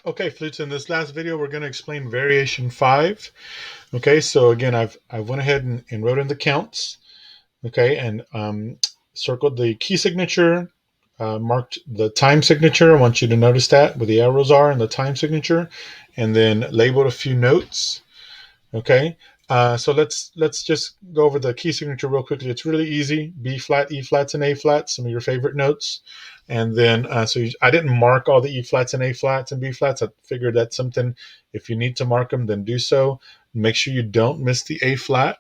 Okay, flutes, in this last video, we're going to explain variation 5. Okay, so again, I went ahead and wrote in the counts, okay, and circled the key signature, marked the time signature. I want you to notice that where the arrows are and the time signature, and then labeled a few notes. Okay, so let's just go over the key signature real quickly. It's really easy: B flat, E flats, and A flats. Some of your favorite notes, and then I didn't mark all the E flats and A flats and B flats. I figured that's something. If you need to mark them, then do so. Make sure you don't miss the A flat.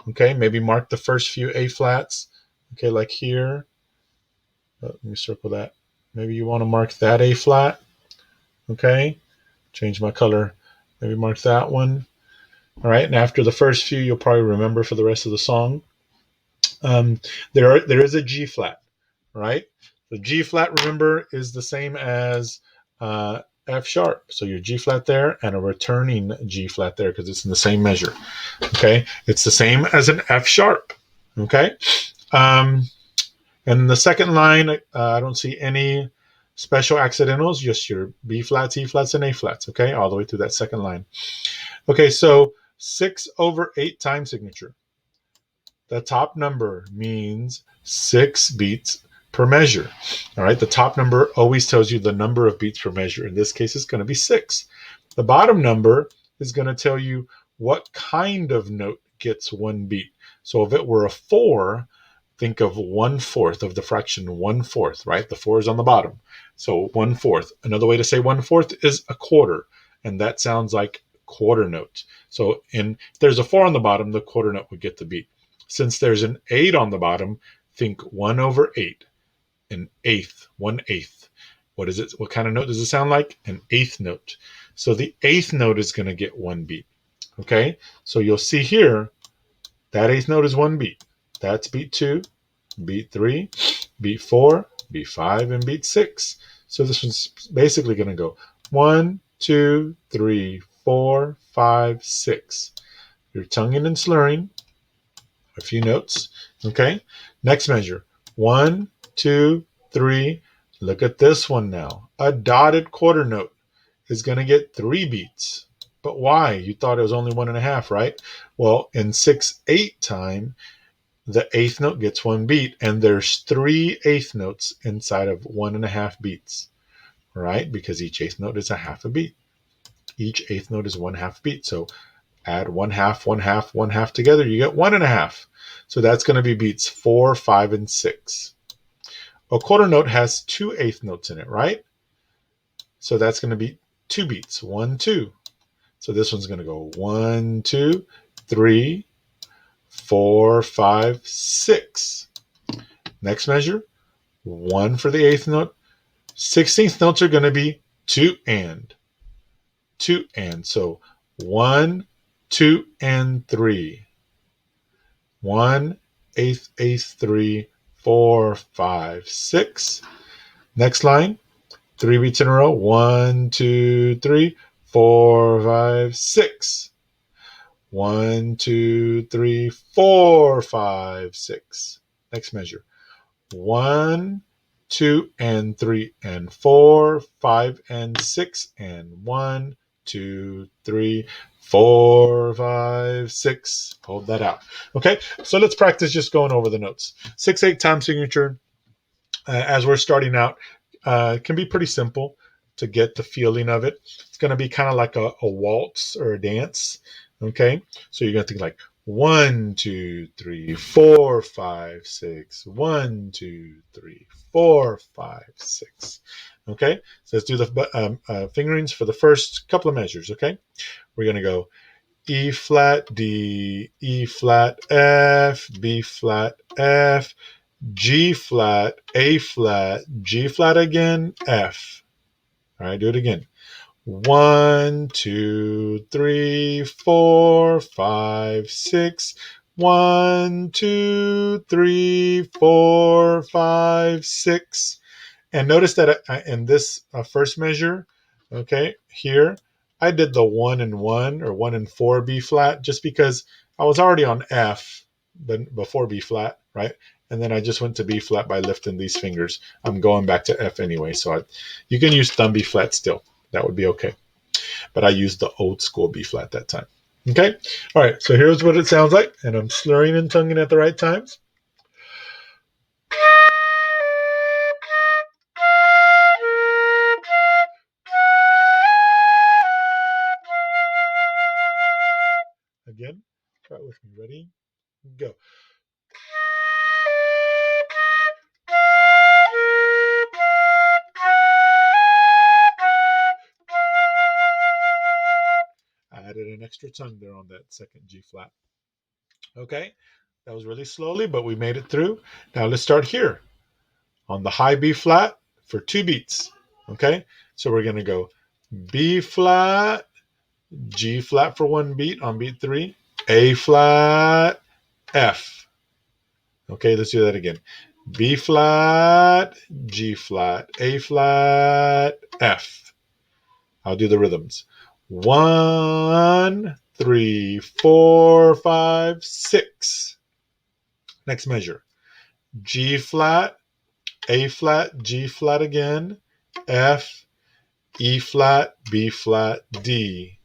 Okay, maybe mark the first few A flats. Okay, like here. Let me circle that. Maybe you want to mark that A flat. Okay, change my color. Maybe mark that one. All right, and after the first few, you'll probably remember for the rest of the song. There is a G flat, right? The G flat, remember, is the same as F sharp. So your G flat there and a returning G flat there because it's in the same measure. Okay, it's the same as an F sharp. Okay, um, and the second line, I don't see any special accidentals, just your B flats, E flats, and A flats. Okay, all the way through that second line. Okay, so 6/8 time signature. The top number means 6 beats per measure. All right, the top number always tells you the number of beats per measure. In this case, it's going to be 6. The bottom number is going to tell you what kind of note gets 1 beat. So if it were a 4, think of 1/4 of the fraction 1/4, right? The 4 is on the bottom. So 1/4. Another way to say 1/4 is a quarter, and that sounds like quarter note. So if there's a 4 on the bottom, the quarter note would get the beat. Since there's an 8 on the bottom, think 1/8, an eighth, 1/8. What is it? What kind of note does it sound like? An eighth note. So the eighth note is going to get 1 beat. Okay, so you'll see here that eighth note is 1 beat. That's beat 2, beat 3, beat 4, beat 5, and beat 6. So this one's basically going to go 1, 2, 3, 4, 5, 6. You're tonguing and slurring a few notes. Okay, next measure 1, 2, 3. Look at this one now. A dotted quarter note is going to get 3 beats. But why? You thought it was only 1.5, right? Well, in 6/8 time, the eighth note gets 1 beat, and there's 3 eighth notes inside of 1.5 beats, right? Because each eighth note is a half a beat. Each eighth note is 1/2 beat. So add 1/2, 1/2, 1/2 together, you get 1.5. So that's going to be beats 4, 5, and 6. A quarter note has 2 eighth notes in it, right? So that's going to be 2 beats, 1, 2. So this one's going to go 1, 2, 3, 4, 5, 6. Next measure, 1 for the eighth note. 16th notes are going to be 2 and. 2 and. So 1, 2, and 3. 1, eighth, eighth, 3, 4, 5, 6. Next line, 3 beats in a row. 1, 2, 3, 4, 5, 6. 1, 2, 3, 4, 5, 6. Next measure. 1, 2, and 3, and 4, 5, and 6, and 1, 2, 3, 4, 5, 6. Hold that out. Okay, so let's practice just going over the notes. 6/8 time signature, as we're starting out, can be pretty simple to get the feeling of it. It's going to be kind of like a waltz or a dance. Okay, so you're going to think like 1, 2, 3, 4, 5, 6. 1, 2, 3, 4, 5, 6. Okay, so let's do the fingerings for the first couple of measures. Okay, we're going to go E flat, D, E flat, F, B flat, F, G flat, A flat, G flat again, F. All right, do it again. 1, 2, 3, 4, 5, 6. 1, 2, 3, 4, 5, 6. And notice that in this first measure, okay, here, I did the 1 and 1 or 1 and 4 B flat just because I was already on F before B flat, right? And then I just went to B flat by lifting these fingers. I'm going back to F anyway, so you can use thumb B flat still. that would be okay. But I used the old school B flat that time. Okay? All right, so here's what it sounds like, and I'm slurring and tonguing at the right times. Again, try it with me. Ready? Go. I added an extra tongue there on that second G flat. Okay, that was really slowly, but we made it through. Now let's start here on the high B flat for 2 beats. Okay, so we're going to go B flat, G flat for 1 beat on beat 3, A flat, F. Okay, let's do that again. B flat, G flat, A flat, F. I'll do the rhythms. 1, 3, 4, 5, 6. Next measure. G flat, A flat, G flat again, F, E flat, B flat, D.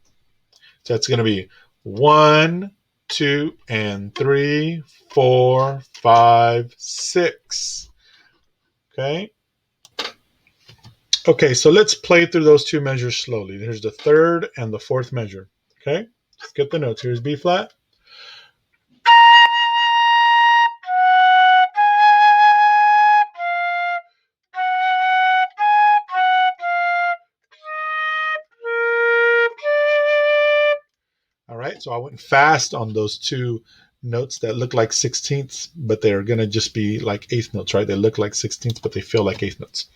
So that's going to be 1, 2, and 3, 4, 5, 6. Okay. Okay, so let's play through those 2 measures slowly. Here's the 3rd and the 4th measure. Okay, let's get the notes. Here's B flat. All right, so I went fast on those 2 notes that look like 16ths, but they're going to just be like 8th notes, right? They look like 16ths, but they feel like 8th notes.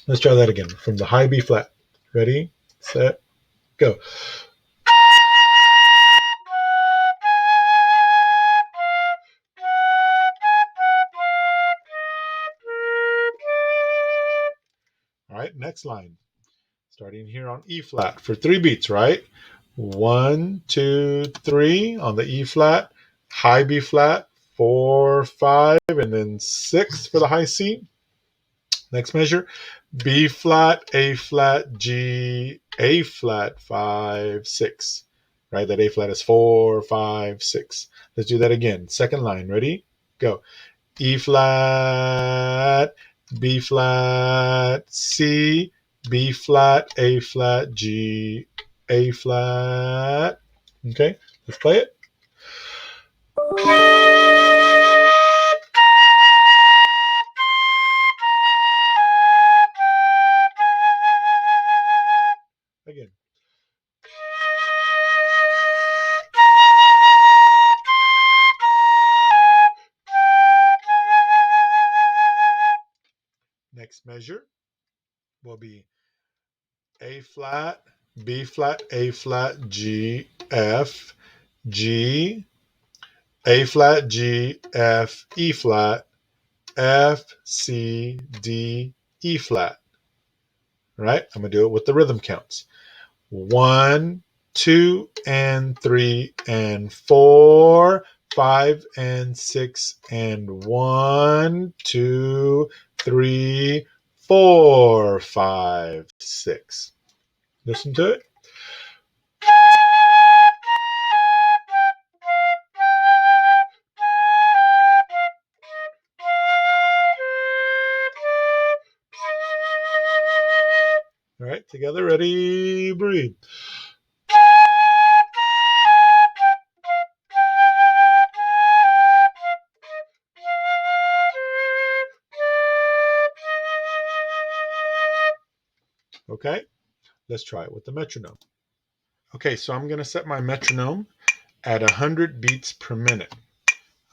Let's try that again from the high B flat. Ready, set, go. All right, next line. Starting here on E flat for 3 beats, right? 1, 2, 3 on the E flat, high B flat, 4, 5, and then 6 for the high C. Next measure, B flat, A flat, G, A flat, 5, 6. Right, that A flat is 4, 5, 6. Let's do that again. Second line, ready? Go. E flat, B flat, C, B flat, A flat, G, A flat. Okay, let's play it. Again. Next measure will be A flat, B flat, A flat, G, F, G, A flat, G, F, E flat, F, C, D, E flat. All right, I'm going to do it with the rhythm counts. 1, 2, and 3, and 4, 5, and 6, and 1, 2, 3, 4, 5, 6. Listen to it. All right, together, ready, breathe. Okay, let's try it with the metronome. Okay, so I'm going to set my metronome at 100 beats per minute.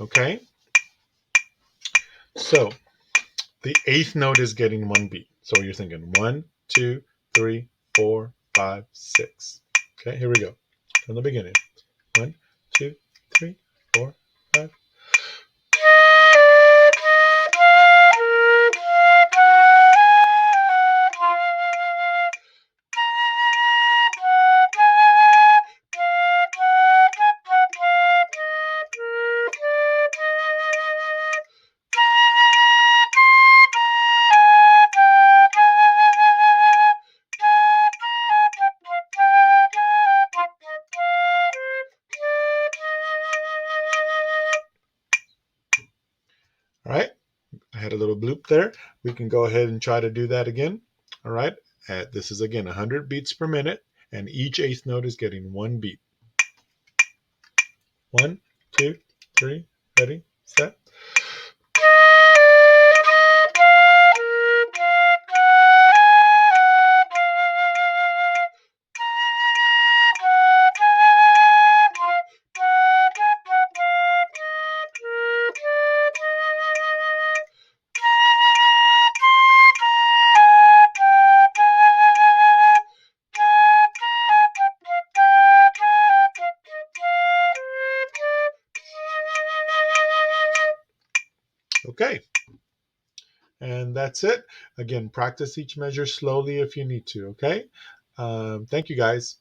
Okay, so the 8th note is getting 1 beat. So you're thinking 1, 2, 3, 4, 5, 6. Okay, here we go. From the beginning. 1, 2, 3, 4, 5. bloop there. We can go ahead and try to do that again. All right. This is again 100 beats per minute, and each eighth note is getting one beat. 1, 2, 3, ready, set. Okay. And that's it. Again, practice each measure slowly if you need to, okay? Thank you, guys.